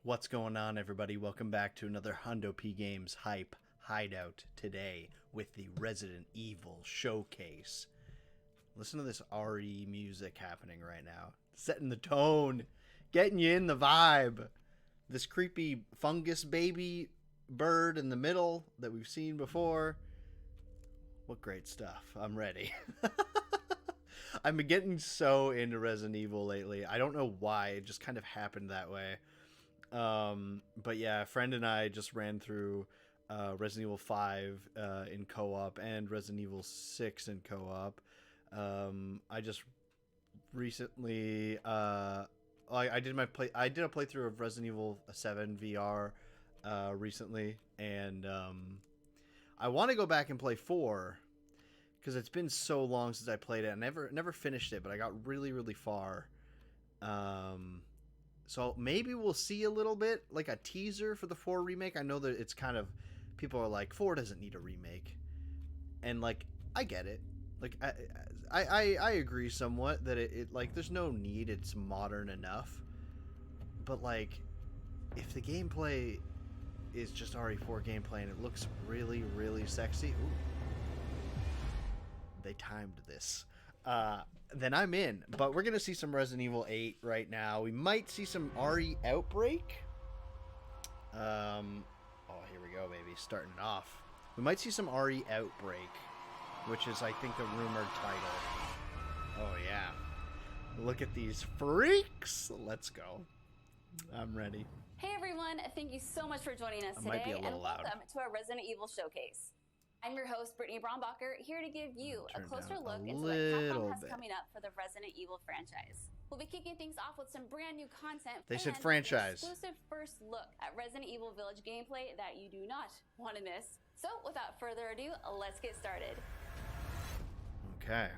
What's going on, everybody? Welcome back to another Hundo P Games Hype Hideout today with the Resident Evil Showcase. Listen to this RE music happening right now. Setting the tone, getting you in the vibe. This creepy fungus baby bird in the middle that we've seen before. What great stuff. I'm ready. I've been getting so into Resident Evil lately. I don't know why. It just kind of happened that way. But yeah, a friend and I just ran through Resident Evil 5 in co-op and Resident Evil 6 in co-op. I just recently I did a playthrough of Resident Evil 7 VR recently, and I want to go back and play 4 because it's been so long since I played it. I never finished it, but I got really far. So maybe we'll see a little bit, like a teaser for the 4 remake. I know that it's kind of, people are like, 4 doesn't need a remake. And, like, I get it. Like, I agree somewhat that it like, there's no need. It's modern enough. But, like, if the gameplay is just RE4 gameplay and it looks really sexy. Ooh. They timed this. Then I'm in. But we're going to see some Resident Evil 8 right now. We might see some RE Outbreak. Oh, here we go, baby. Starting it off. We might see some RE Outbreak, which is, I think, the rumored title. Oh, yeah. Look at these freaks. Let's go. I'm ready. Hey, everyone. Thank you so much for joining us Might be today, a little and welcome loud. to our Resident Evil Showcase. I'm your host, Brittany Brombacher, here to give you a closer look into what Capcom has coming up for the Resident Evil franchise. We'll be kicking things off with some brand new content. They said and franchise. An exclusive first look at Resident Evil Village gameplay that you do not want to miss. So, without further ado, let's get started. Okay.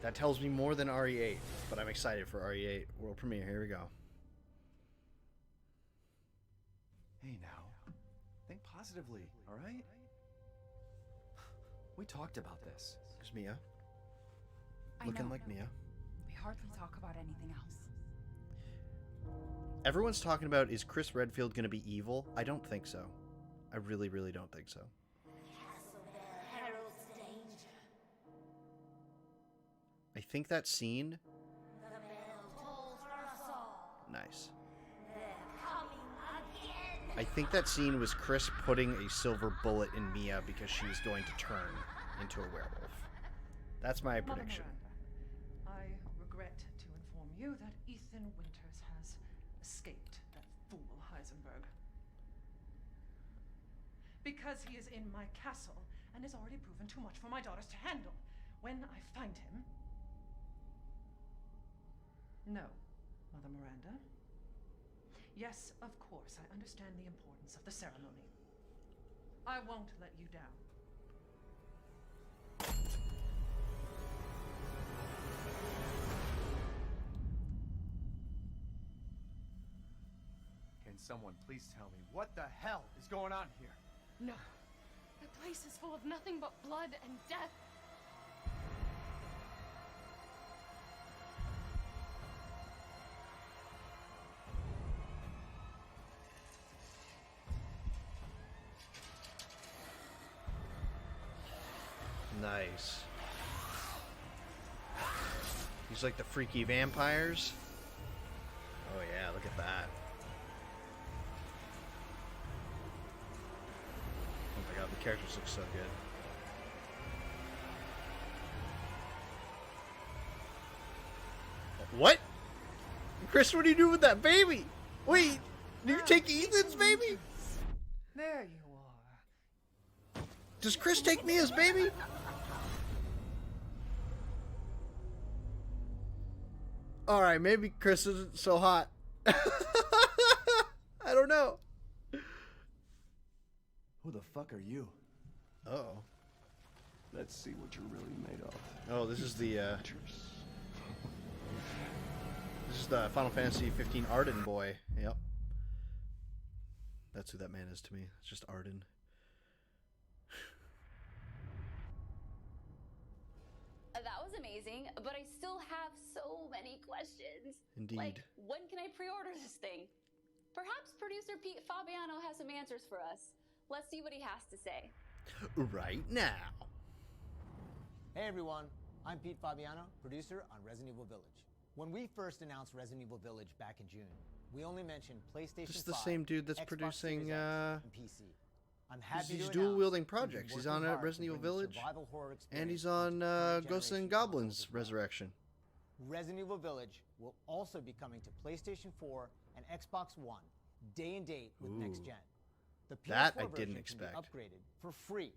That tells me more than RE8, but I'm excited for RE8 world premiere. Here we go. Hey now, think positively, all right? We talked about this. There's Mia. I Looking know. like Mia. We hardly talk about anything else. Everyone's talking about, is Chris Redfield going to be evil? I don't think so. I really don't think so. I think that scene... Nice. I think that scene was Chris putting a silver bullet in Mia because she was going to turn into a werewolf. That's my prediction. Mother Miranda, I regret to inform you that Ethan Winters has escaped that fool Heisenberg. Because he is in my castle and has already proven too much for my daughters to handle. When I find him... No, Mother Miranda. Yes, of course, I understand the importance of the ceremony. I won't let you down. Can someone please tell me what the hell is going on here? No. The place is full of nothing but blood and death. Nice. He's like the freaky vampires. Oh yeah, look at that. Oh my god, the characters look so good. What? Chris, what do you do with that baby? Wait, do you take Ethan's baby? There you are. Does Chris take Mia's baby? Alright, maybe Chris isn't so hot. I don't know. Who the fuck are you? Uh-oh. Let's see what you're really made of. Oh, this is the, this is the Final Fantasy 15 Arden boy. Yep. That's who that man is to me. It's just Arden. That was amazing, but I still have so many questions. Indeed. Like, when can I pre-order this thing? Perhaps producer Pete Fabiano has some answers for us. Let's see what he has to say. Right now. Hey everyone, I'm Pete Fabiano, producer on Resident Evil Village. When we first announced Resident Evil Village back in June, we only mentioned PlayStation 5, This is the same dude that's Xbox producing Series X, and PC. I'm happy these to dual-wielding announce we've been projects. He's working on hard to Resident Evil bring the Village, survival horror and experience he's on into current Ghosts and generation Goblins consoles as well. Resurrection. Resident Evil Village will also be coming to PlayStation 4 and Xbox One, day and date with next gen. The PS4 That I version didn't can expect. be upgraded for free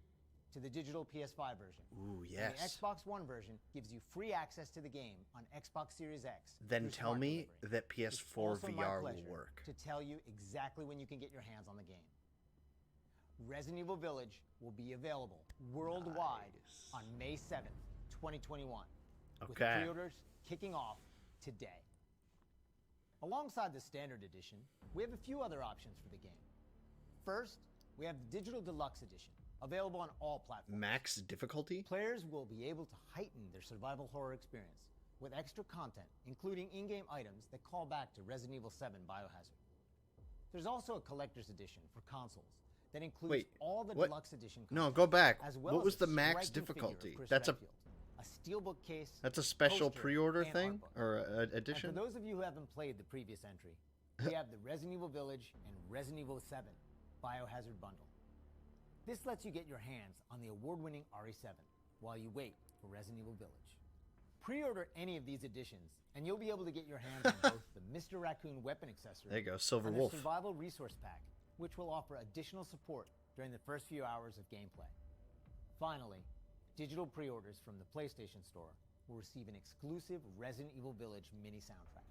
to the digital PS5 version. Ooh, And yes. the Xbox One version gives you free access to the game on Xbox Series X. Then through tell smart me delivery. that It's PS4 also my VR will pleasure work. to tell you exactly when you can get your hands on the game. Resident Evil Village will be available worldwide Nice. on May 7th, 2021. With Okay. pre-orders kicking off today. Alongside the standard edition, we have a few other options for the game. First, we have the Digital Deluxe Edition, available on all platforms. Max difficulty? Players will be able to heighten their survival horror experience with extra content, including in-game items that call back to Resident Evil 7 Biohazard. There's also a collector's edition for consoles that includes Wait, all the what? deluxe edition No, content, go back. as well What as was a the max striking figure of difficulty? Chris That's a Redfield, a steelbook case. That's a special poster, pre-order and thing art book. or And edition? for those of you who haven't played the previous entry, we have the Resident Evil Village and Resident Evil 7 Biohazard Bundle. This lets you get your hands on the award-winning RE7 while you wait for Resident Evil Village. Pre-order any of these editions, and you'll be able to get your hands on both the Mr. Raccoon weapon accessory There you go, Silver and Wolf. the Survival Resource Pack, which will offer additional support during the first few hours of gameplay. Finally, digital pre-orders from the PlayStation Store will receive an exclusive Resident Evil Village mini soundtrack.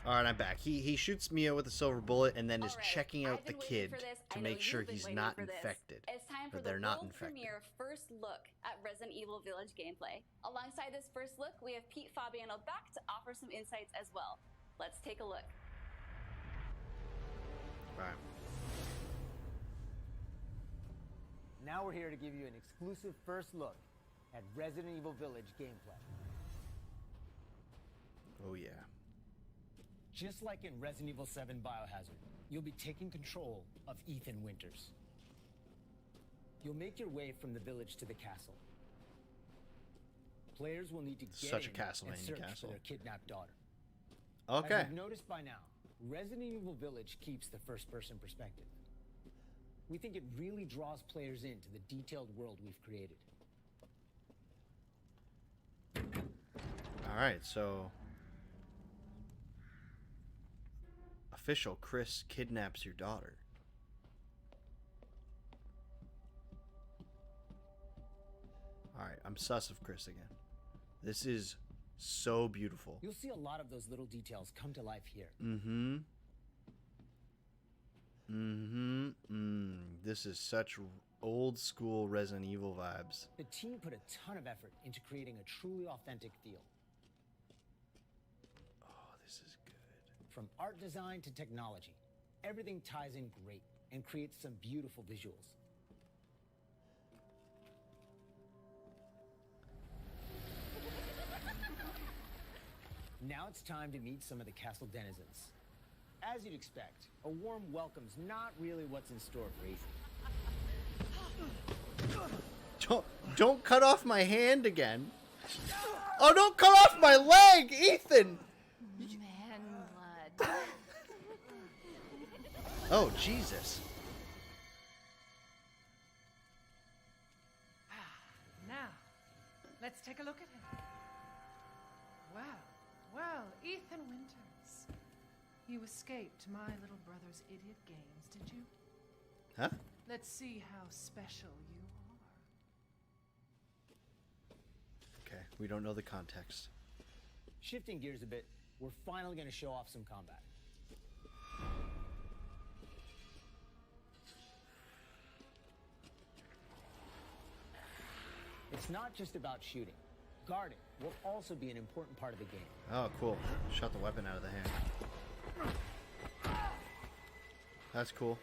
All right, I'm back. He shoots Mia with a silver bullet and then is All right, checking out I've the been waiting kid for this. to I know make sure you've been he's waiting not for this. infected. It's time for or the they're not world infected. premiere first look at Resident Evil Village gameplay. Alongside this first look, we have Pete Fabiano back to offer some insights as well. Let's take a look. All right. Now we're here to give you an exclusive first look at Resident Evil Village gameplay. Oh yeah. Just like in Resident Evil 7 Biohazard, you'll be taking control of Ethan Winters. You'll make your way from the village to the castle. Players will need to get Such a in Castlevania and search castle. for their kidnapped daughter. Okay. As you've noticed by now, Resident Evil Village keeps the first-person perspective. We think it really draws players into the detailed world we've created. All right, so official Chris kidnaps your daughter. All right, I'm sus of Chris again. This is so beautiful. You'll see a lot of those little details come to life here. This is such old school Resident Evil vibes. The team put a ton of effort into creating a truly authentic feel. Oh, this is good. From art design to technology, everything ties in great and creates some beautiful visuals. Now it's time to meet some of the castle denizens. As you'd expect, a warm welcome's not really what's in store for Ethan. Don't cut off my hand again. Oh, don't cut off my leg, Ethan. Man blood. Oh, Jesus. Now, let's take a look at him. Well, Ethan Winters. You escaped my little brother's idiot games, did you? Huh? Let's see how special you are. Okay, we don't know the context. Shifting gears a bit, we're finally going to show off some combat. It's not just about shooting. Guarding will also be an important part of the game. Oh, cool. Shot the weapon out of the hand. That's cool.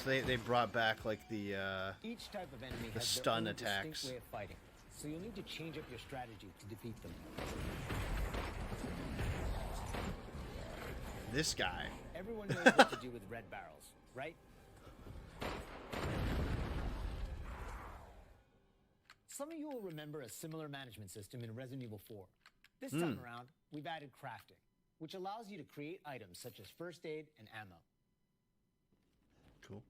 So they brought back like the Each type of enemy the has stun their own attacks. distinct way of fighting, so you'll need to change up your strategy to defeat them. This guy. Everyone knows what to do with red barrels, right? Some of you will remember a similar management system in Resident Evil 4. This time around, we've added crafting, which allows you to create items such as first aid and ammo. Cool.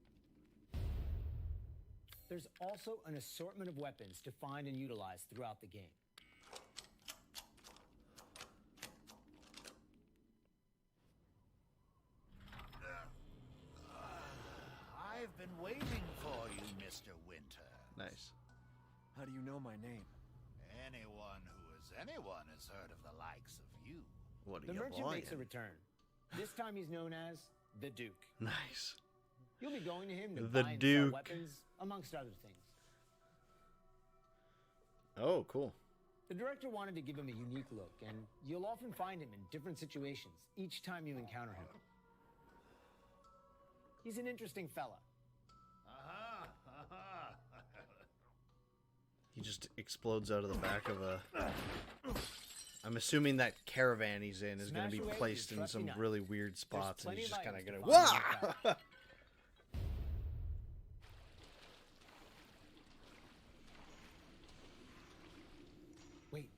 There's also an assortment of weapons to find and utilize throughout the game. I've been waiting for you, Mr. Winter. Nice. How do you know my name? Anyone has heard of the likes of you. What are The you merchant buying? makes a return. This time he's known as the Duke. Nice. You'll be going to him to The buy and Duke. sell weapons, amongst other things. Oh, cool. The director wanted to give him a unique look, and you'll often find him in different situations each time you encounter him. He's an interesting fella. He just explodes out of the back of a... I'm assuming that caravan he's in is going to be Smash away placed your in trusty some knife. really weird spots, and plenty he's of just kind of items going to to... find in your Wah! Wait,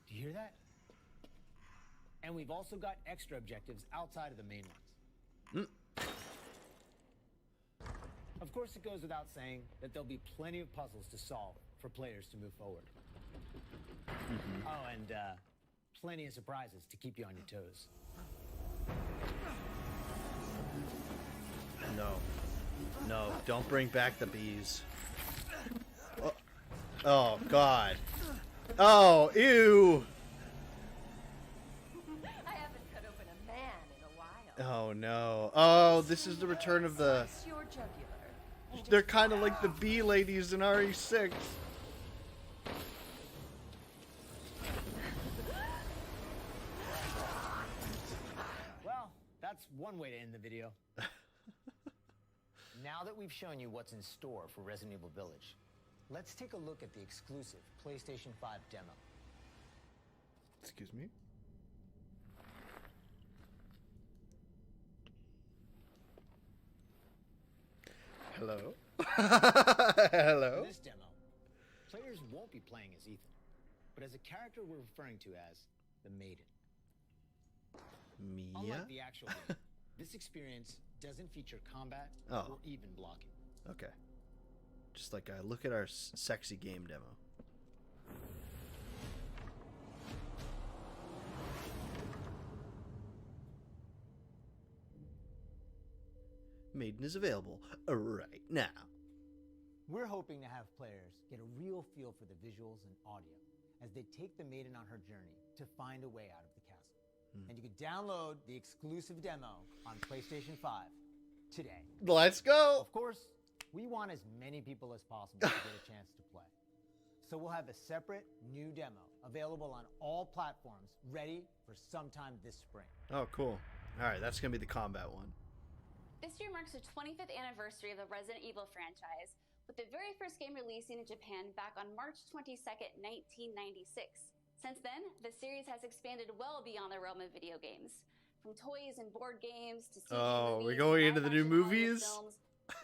do you hear that? And we've also got extra objectives outside of the main ones. Of course, it goes without saying that there'll be plenty of puzzles to solve for players to move forward. Oh, and plenty of surprises to keep you on your toes. No. No, don't bring back the bees. Oh, God. Oh, ew. I haven't cut open a man in a while. Oh, no. Oh, this is the return of the... Slice your jugular. They're kind of like the bee ladies in RE6. Well, that's one way to end the video. Now that we've shown you what's in store for Resident Evil Village, let's take a look at the exclusive PlayStation 5 demo. Excuse me? Hello? Hello? For this demo, players won't be playing as Ethan, but as a character we're referring to as the Maiden. Mia? Unlike the actual game, this experience doesn't feature combat Oh. or even blocking. Okay. Just like a look at our sexy game demo. Maiden is available right now. We're hoping to have players get a real feel for the visuals and audio as they take the Maiden on her journey to find a way out of the castle. And you can download the exclusive demo on PlayStation 5 today. Let's go! Of course, we want as many people as possible to get a chance to play. So we'll have a separate new demo available on all platforms ready for sometime this spring. Oh, cool. Alright, that's going to be the combat one. This year marks the 25th anniversary of the Resident Evil franchise, with the very first game releasing in Japan back on March 22nd, 1996. Since then, the series has expanded well beyond the realm of video games. From toys and board games to CG Oh, we're movies going to into the new live-action Hollywood movies? films,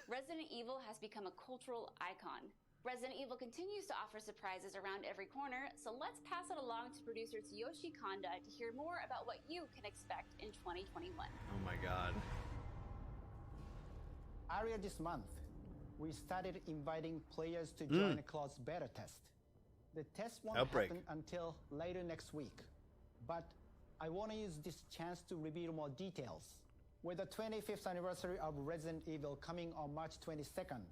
Resident Evil has become a cultural icon. Resident Evil continues to offer surprises around every corner, so let's pass it along to producer Tsuyoshi Kanda to hear more about what you can expect in 2021. Oh my god. Earlier this month, we started inviting players to join a closed beta test. The test won't Outbreak. happen until later next week, but I want to use this chance to reveal more details. With the 25th anniversary of Resident Evil coming on March 22nd,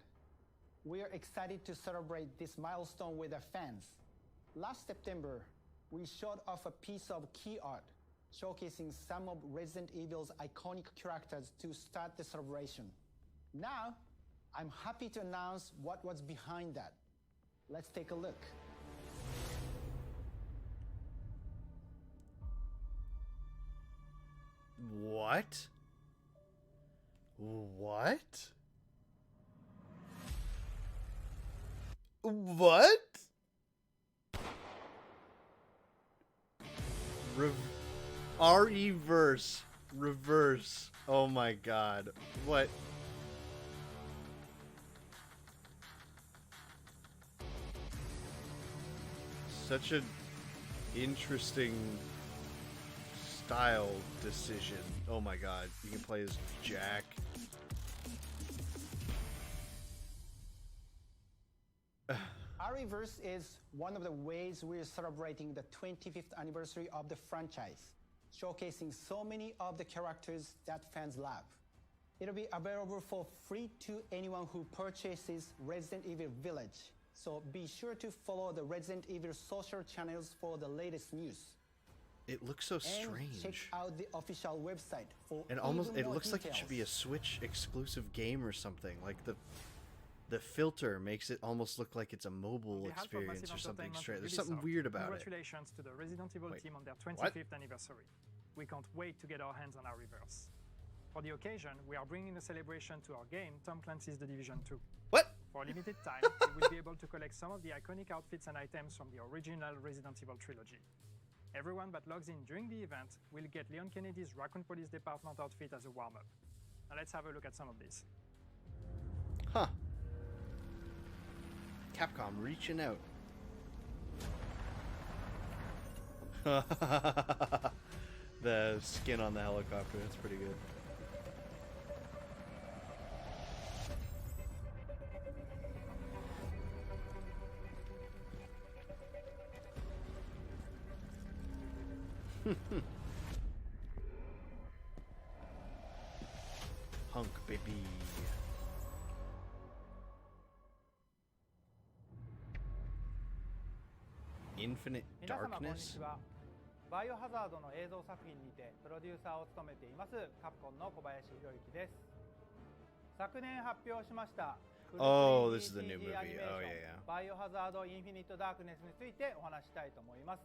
we are excited to celebrate this milestone with our fans. Last September, we showed off a piece of key art showcasing some of Resident Evil's iconic characters to start the celebration. Now, I'm happy to announce what was behind that. Let's take a look. What? What? What? RE-verse Reverse. Oh my god. What? Such an interesting style decision. Oh my god. You can play as Jack. Ariverse is one of the ways we're celebrating the 25th anniversary of the franchise, showcasing so many of the characters that fans love. It'll be available for free to anyone who purchases Resident Evil Village, so be sure to follow the Resident Evil social channels for the latest news. It looks so And strange. check out the official website for And almost even it more looks like it should be a details. Switch exclusive game or something. Like the filter makes it almost look like it's a mobile experience or something strange. There's something weird about it. Congratulations to the Resident Evil Wait, team on their what? 25th anniversary. We can't wait to get our hands on our reverse. For the occasion, we are bringing a celebration to our game, Tom Clancy's The Division 2. What? For a limited time, you will be able to collect some of the iconic outfits and items from the original Resident Evil trilogy. Everyone that logs in during the event will get Leon Kennedy's Raccoon Police Department outfit as a warm-up. Now let's have a look at some of these. Huh. Capcom reaching out. The skin on the helicopter, that's pretty good. Hunk baby. Infinite 皆様こんに Darkness? ちは。バイオハザードの映像作品にてプロデューサーを務めていますカプコンの小林博之です。昨年発表しました Oh, this is the new CG movie. アニメーション Oh, yeah, yeah. バイオハザードインフィニットダークネスについてお話ししたいと思います。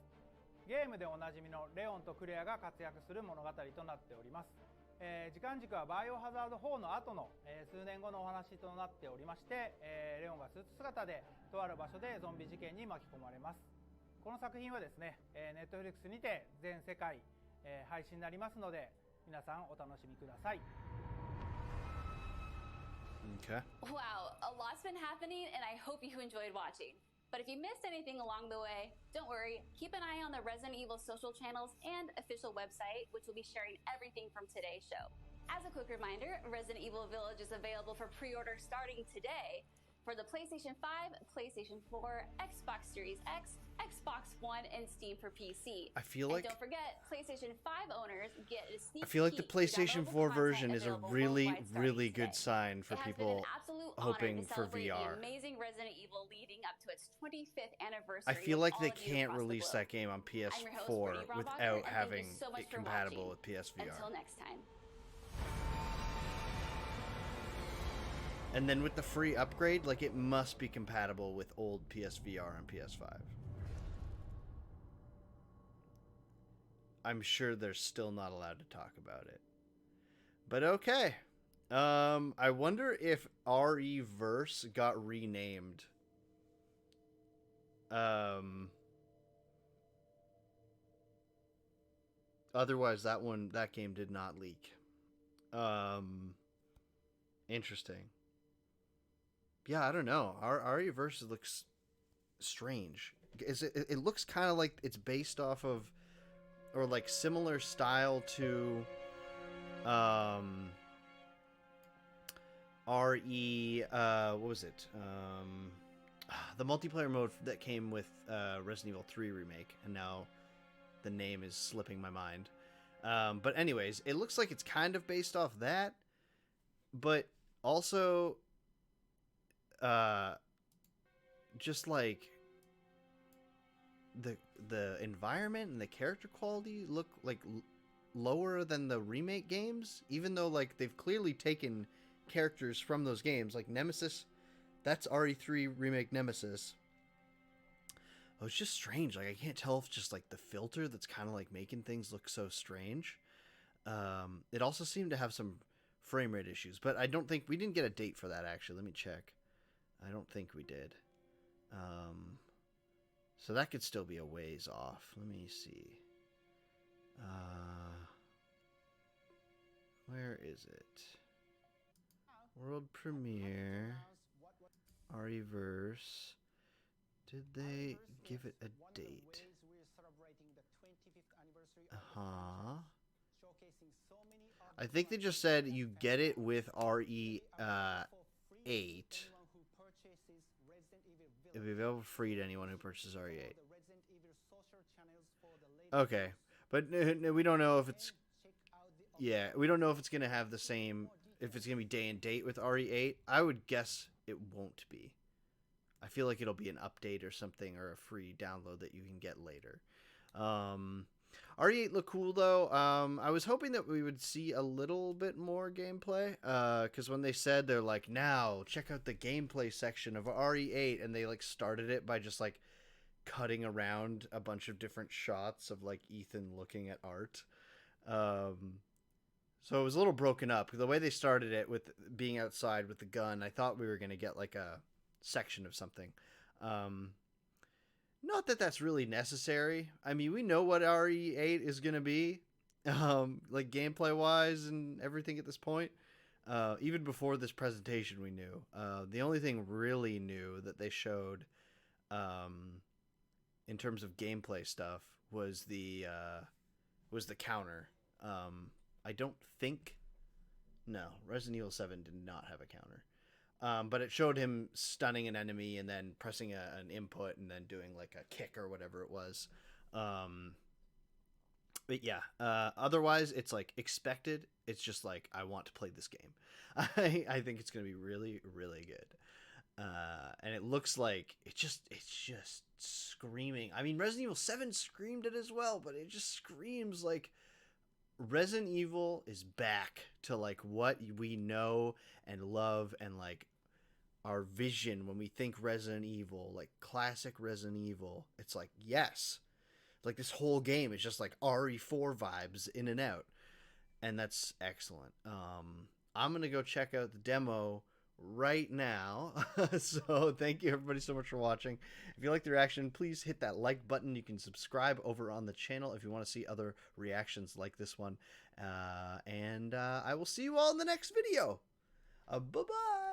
ゲームでおなじみのレオンとクレアが活躍する物語となっております。時間軸はバイオハザード4の後の、数年後のお話となっておりまして、レオンがスーツ姿でとある場所でゾンビ事件に巻き込まれます。この作品はですね、Netflix にて全世界、配信になりますので皆さんお楽しみください。 Okay. Wow, a lot's been happening, and I hope you enjoyed watching. But if you missed anything along the way, don't worry. Keep an eye on the Resident Evil social channels and official website, which will be sharing everything from today's show. As a quick reminder, Resident Evil Village is available for pre-order starting today for the PlayStation 5, PlayStation 4, Xbox Series X, Xbox One, and Steam for PC. I feel like And don't forget, PlayStation 5 owners get a sneak I feel like the peek to PlayStation 4 downloadable version content is a available really, worldwide starting really good today. sign for It has been people an absolute hoping honor to for celebrate VR. the amazing Resident Evil leading up to its 25th anniversary. I feel with like all they of you can't across the release globe. that game on I'm your host, PS4 Brittany Brombacher, without and thank you having so much it for compatible watching. with PSVR. Until next time. And then with the free upgrade, like it must be compatible with old PSVR and PS5. I'm sure they're still not allowed to talk about it. But okay. I wonder if RE Verse got renamed. Otherwise that game did not leak. Interesting. Yeah, I don't know. RE Verse looks strange. It looks kind of like it's based off of, or like similar style to RE what was it? The multiplayer mode that came with Resident Evil 3 remake, and now the name is slipping my mind. But anyways, it looks like it's kind of based off that, but also just like the environment and the character quality look like lower than the remake games, even though like they've clearly taken characters from those games, like Nemesis. That's RE3 remake Nemesis. Oh, it's just strange. Like I can't tell if it's just like the filter that's kind of like making things look so strange. It also seemed to have some frame rate issues, but I don't think we didn't get a date for that. Actually, let me check. I don't think we did. So that could still be a ways off. Let me see. Where is it? World premiere. REverse. Did they give it a date? I think they just said you get it with RE8. It'll be available free to anyone who purchases RE8. Okay, but we don't know if it's... Yeah, we don't know if it's going to have the same... If it's going to be day and date with RE8. I would guess it won't be. I feel like it'll be an update or something, or a free download that you can get later. RE8 looked cool, though. I was hoping that we would see a little bit more gameplay, because when they said, they're like, now, check out the gameplay section of RE8, and they, like, started it by just, like, cutting around a bunch of different shots of, like, Ethan looking at art. So it was a little broken up. The way they started it with being outside with the gun, I thought we were going to get, like, a section of something. Not that that's really necessary. I mean, we know what RE8 is going to be, like gameplay wise and everything at this point. Even before this presentation, we knew. The only thing really new that they showed, in terms of gameplay stuff, was the counter. I don't think, no, Resident Evil 7 did not have a counter. But it showed him stunning an enemy and then pressing an input and then doing like a kick or whatever it was. But yeah, otherwise it's like expected. It's just like, I want to play this game. I think it's going to be really, really good. And it looks like it's just screaming. I mean, Resident Evil 7 screamed it as well, but it just screams like Resident Evil is back to like what we know and love, and like our vision when we think Resident Evil, like classic Resident Evil. It's like, yes, like this whole game is just like RE4 vibes in and out, and that's excellent. I'm gonna go check out the demo right now. So thank you everybody so much for watching. If you like the reaction, please hit that like button. You can subscribe over on the channel if you want to see other reactions like this one, and I will see you all in the next video. Bye bye.